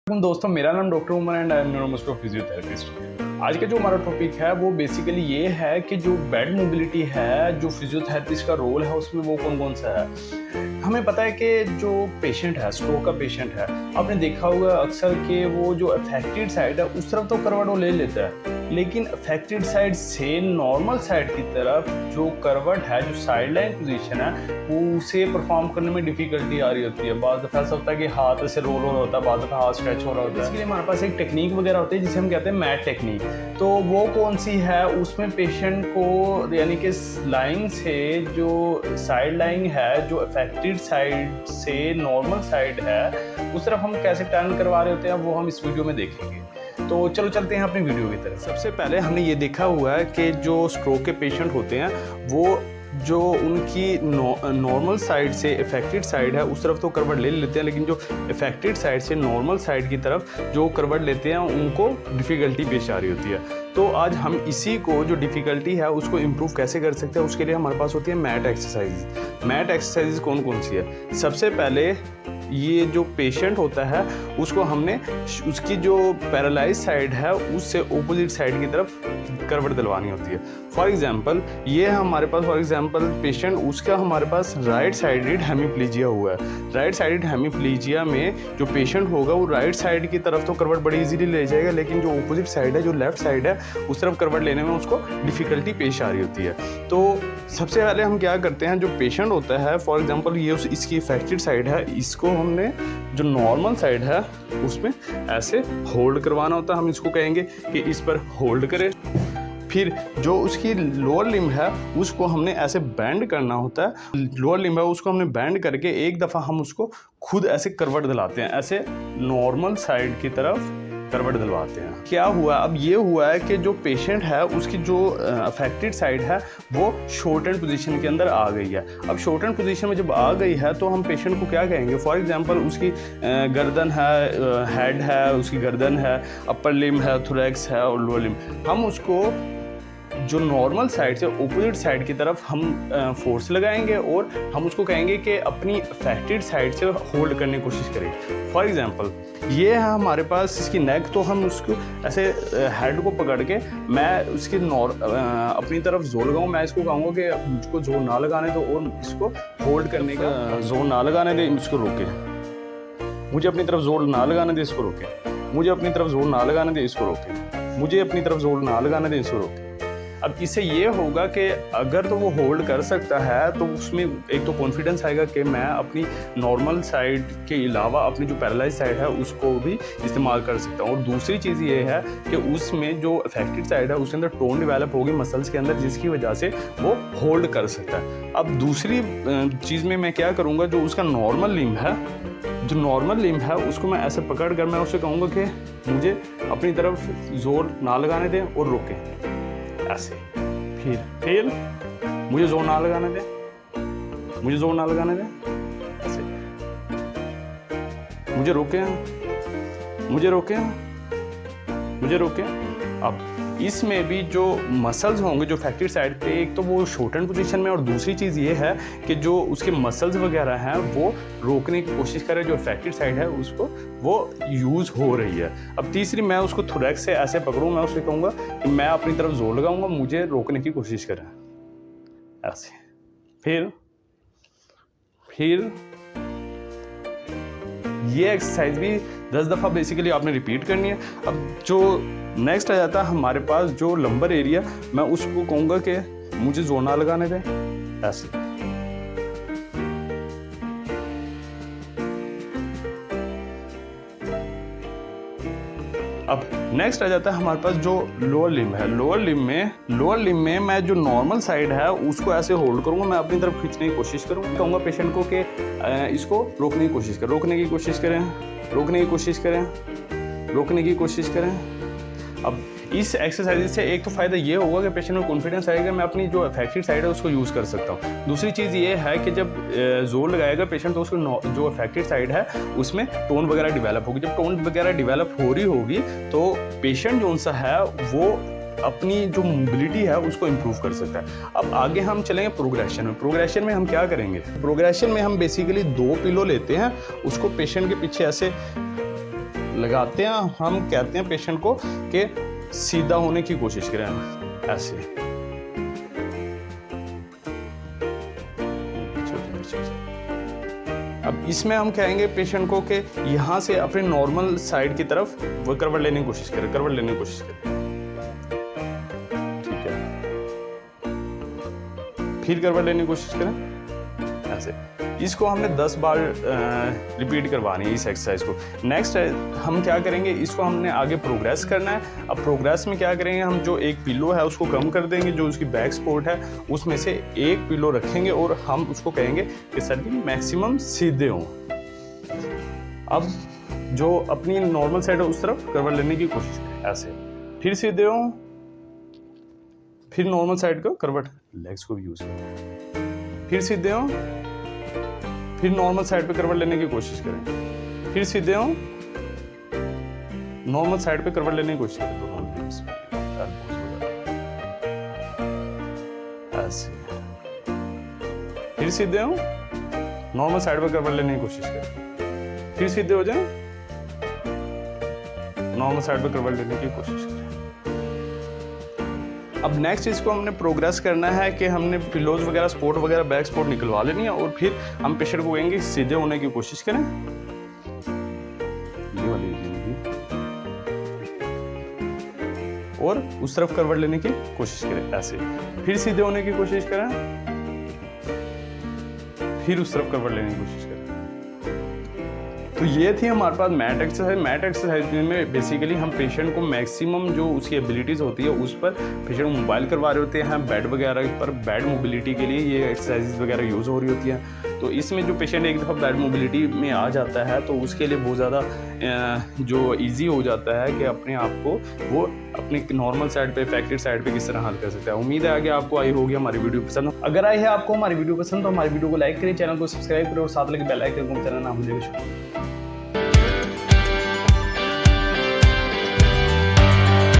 दोस्तों, मेरा नाम doctor Umar and I am neuromuscular physiotherapist. आज का जो हमारा टॉपिक है वो बेसिकली ये है कि जो बेड मोबिलिटी है, जो फिजियोथेरेपिस्ट का रोल है उसमें वो कौन कौन सा है। हमें पता है कि जो पेशेंट है, स्ट्रोक का पेशेंट है, आपने देखा होगा अक्सर कि वो जो अफेक्टेड साइड है उस तरफ तो करवट वो ले लेता है, लेकिन अफेक्टेड साइड से नॉर्मल साइड की तरफ जो करवट है, जो साइड लाइन पोजीशन है, वो उसे परफॉर्म करने में डिफिकल्टी आ रही होती है। बाद दफ़ा ऐसा होता है कि हाथ ऐसे रोल हो रहा होता है, बाद दफ़ा हाथ स्ट्रेच हो रहा होता है। इसके लिए हमारे पास एक टेक्निक वगैरह होती है जिसे हम कहते हैं मैट टेक्निक। तो वो कौन सी है, उसमें पेशेंट को यानी कि लाइन से जो साइड लाइन है, जो अफेक्टेड साइड से नॉर्मल साइड है, उस तरफ हम कैसे टर्न करवा रहे होते हैं वो हम इस वीडियो में देखेंगे। तो चलो चलते हैं अपनी वीडियो की तरफ। सबसे पहले हमने ये देखा हुआ है कि जो स्ट्रोक के पेशेंट होते हैं वो जो उनकी नॉर्मल साइड से अफेक्टेड साइड है उस तरफ तो करवट ले लेते हैं, लेकिन जो अफेक्टेड साइड से नॉर्मल साइड की तरफ जो करवट लेते हैं उनको डिफ़िकल्टी पेश आ रही होती है। तो आज हम इसी को जो डिफ़िकल्टी है उसको इम्प्रूव कैसे कर सकते हैं, उसके लिए हमारे पास होती है मैट एक्सरसाइज। मैट एक्सरसाइज कौन कौन सी है? सबसे पहले ये जो पेशेंट होता है उसको हमने उसकी जो पैरालाइज साइड है उससे ओपोजिट साइड की तरफ करवट दिलवानी होती है। फॉर एग्जांपल ये है हमारे पास, फॉर एग्जांपल पेशेंट उसका हमारे पास राइट साइडेड हेमीप्लीजिया हुआ है। राइट साइडेड हेमीप्लीजिया में जो पेशेंट होगा वो राइट साइड की तरफ तो करवट बड़ी इजीली ले जाएगा, लेकिन जो ओपोजिट साइड है, जो लेफ्ट साइड है, उस तरफ करवट लेने में उसको डिफ़िकल्टी पेश आ रही होती है। तो सबसे पहले हम क्या करते हैं, जो पेशेंट होता है, फॉर एग्जांपल ये इसकी अफेक्टेड साइड है, इसको हमने जो नॉर्मल साइड है उसमें ऐसे होल्ड करवाना होता है। हम इसको कहेंगे कि इस पर होल्ड करें। फिर जो उसकी लोअर लिम्ब है उसको हमने ऐसे बेंड करना होता है। लोअर लिम्ब है उसको हमने बेंड करके एक दफ़ा हम उसको खुद ऐसे करवट दिलाते हैं, ऐसे नॉर्मल साइड की तरफ करवट दिलवाते हैं। क्या हुआ, अब ये हुआ है कि जो पेशेंट है उसकी जो अफेक्टेड साइड है वो शॉर्टेंड पोजीशन के अंदर आ गई है। अब शॉर्टेंड पोजीशन में जब आ गई है तो हम पेशेंट को क्या कहेंगे? फॉर एग्जांपल उसकी गर्दन है, हेड है, उसकी गर्दन है, अपर लिम्ब है, थोरैक्स है और लोअर लिम्ब, हम उसको जो नॉर्मल साइड से ओपोजिट साइड की तरफ हम फोर्स लगाएंगे और हम उसको कहेंगे कि अपनी अफेक्टेड साइड से होल्ड करने की कोशिश करें। फॉर एग्जांपल ये है हमारे पास इसकी नेक, तो हम उसको ऐसे हेड को पकड़ के मैं उसकी अपनी तरफ जोर लगाऊँ। मैं इसको कहूँगा कि मुझको जोर ना लगाने दो और इसको होल्ड करने का जोर ना लगाने दे, इसको रोके। मुझे अपनी तरफ जोर ना लगाने दे, इसको रोके। मुझे अपनी तरफ जोर ना लगाने दे, इसको रोके। मुझे अपनी तरफ जोर ना लगाने दे, इसको रोके। अब इससे ये होगा कि अगर तो वो होल्ड कर सकता है तो उसमें एक तो कॉन्फिडेंस आएगा कि मैं अपनी नॉर्मल साइड के अलावा अपनी जो पैरालाइज साइड है उसको भी इस्तेमाल कर सकता हूँ। और दूसरी चीज़ ये है कि उसमें जो अफेक्टेड साइड है उसके अंदर टोन डेवलप होगी मसल्स के अंदर, जिसकी वजह से वो होल्ड कर सकता है। अब दूसरी चीज़ में मैं क्या करूँगा, जो उसका नॉर्मल लिम्ब है, जो नॉर्मल लिम्ब है उसको मैं ऐसे पकड़ कर मैं उससे कहूँगा कि मुझे अपनी तरफ जोर ना लगाने दें और रोकें ऐसे। फिर मुझे जोर ना लगाने दे, मुझे जोर ना लगाने दे ऐसे। मुझे रोके, मुझे रोके, मुझे रोके। अब इसमें भी जो मसल्स होंगे जो अफेक्टेड साइड पे, एक तो वो शॉर्टेंड पोजीशन में, और दूसरी चीज़ ये है कि जो उसके मसल्स वगैरह हैं वो रोकने की कोशिश करें, जो अफेक्टेड साइड है उसको वो यूज़ हो रही है। अब तीसरी, मैं उसको थोरैक्स से ऐसे पकड़ूँ, मैं उससे कहूँगा कि मैं अपनी तरफ जोर लगाऊंगा, मुझे रोकने की कोशिश करें ऐसे। फिर ये एक्सरसाइज भी 10 दफ़ा बेसिकली आपने रिपीट करनी है। अब जो नेक्स्ट आ जाता है हमारे पास जो लंबर एरिया, मैं उसको कहूँगा कि मुझे जोर ना लगाने दें ऐसे। अब नेक्स्ट आ जाता है हमारे पास जो लोअर लिम्ब है। लोअर लिम्ब में मैं जो नॉर्मल साइड है उसको ऐसे होल्ड करूँगा, मैं अपनी तरफ खींचने की कोशिश करूँगा। कहूँगा पेशेंट को कि इसको रोकने की कोशिश करें, रोकने की कोशिश करें, रोकने की कोशिश करें, रोकने की कोशिश करें। अब इस एक्सरसाइज से एक तो फ़ायदा ये होगा कि पेशेंट में कॉन्फिडेंस आएगा, मैं अपनी जो अफेक्टेड साइड है उसको यूज़ कर सकता हूँ। दूसरी चीज़ ये है कि जब जोर लगाएगा पेशेंट तो उसको जो अफेक्टेड साइड है उसमें टोन वगैरह डिवेलप होगी। जब टोन वगैरह डिवेलप हो रही होगी तो पेशेंट जो सा है वो अपनी जो मोबिलिटी है उसको इम्प्रूव कर सकता है। अब आगे हम चलेंगे प्रोग्रेशन में। प्रोग्रेशन में हम क्या करेंगे? प्रोग्रेशन में हम बेसिकली 2 पिलो लेते हैं, उसको पेशेंट के पीछे ऐसे लगाते हैं, हम कहते हैं पेशेंट को कि सीधा होने की कोशिश करें, ऐसे। अब इसमें हम कहेंगे पेशेंट को कि यहाँ से अपने नॉर्मल साइड की तरफ वो करवट लेने की कोशिश करें, करवट लेने की कोशिश करें, ठीक है। फिर करवट लेने की कोशिश करें, ऐसे। इसको हमने 10 बार रिपीट करवानी है इस एक्सरसाइज को। नेक्स्ट हम क्या करेंगे, इसको हमने आगे प्रोग्रेस करना है। अब प्रोग्रेस में क्या करेंगे, हम जो एक पिलो है उसको कम कर देंगे, जो उसकी बैक सपोर्ट है उसमें से एक पिलो रखेंगे और हम उसको कहेंगे कि सर जी मैक्सिमम सीधे हों। अब जो अपनी नॉर्मल साइड है उस तरफ करवट लेने की कोशिश करें, ऐसे। फिर सीधे हों, फिर नॉर्मल साइड को करवट, लेग्स को भी यूज करें, फिर सीधे हों, फिर नॉर्मल साइड पे करवट लेने की कोशिश करें, फिर सीधे हों, नॉर्मल साइड पे करवट लेने की कोशिश करें, दोनों ऐसे। फिर सीधे हों, नॉर्मल साइड पे करवट लेने की कोशिश करें, फिर सीधे हो जाएं, नॉर्मल साइड पे करवट लेने की कोशिश करें। अब नेक्स्ट इसको हमने प्रोग्रेस करना है कि हमने पिलोज वगैरह, सपोर्ट वगैरह, बैक सपोर्ट निकलवा लेनी है और फिर हम पेशेंट को कहेंगे सीधे होने की कोशिश करें, ये वाली और उस तरफ करवट लेने की कोशिश करें, ऐसे। फिर सीधे होने की कोशिश करें, फिर उस तरफ करवट लेने की कोशिश करें। तो ये थी हमारे पास मैट एक्सरसाइज। मैट एक्सरसाइज में बेसिकली हम पेशेंट को मैक्सिमम जो उसकी एबिलिटीज़ होती है उस पर पेशेंट को मोबाइल करवा रहे होते हैं, बेड वगैरह पर बेड मोबिलिटी के लिए ये एक्सरसाइज वगैरह यूज़ हो रही होती हैं। तो इसमें जो पेशेंट एक दफ़ा बेड मोबिलिटी में आ जाता है तो उसके लिए बहुत ज़्यादा जो ईजी हो जाता है कि अपने आप को वो अपनी नॉर्मल साइड पे, इफेक्टेड साइड पे किस तरह हल कर सकता है। उम्मीद है आगे आपको आई होगी हमारी वीडियो पसंद। अगर आई है आपको हमारी वीडियो पसंद तो हमारी वीडियो को लाइक करें, चैनल को सब्सक्राइब करें और साथ लगे बेल आइकन को बजाना ना भूलिएगा।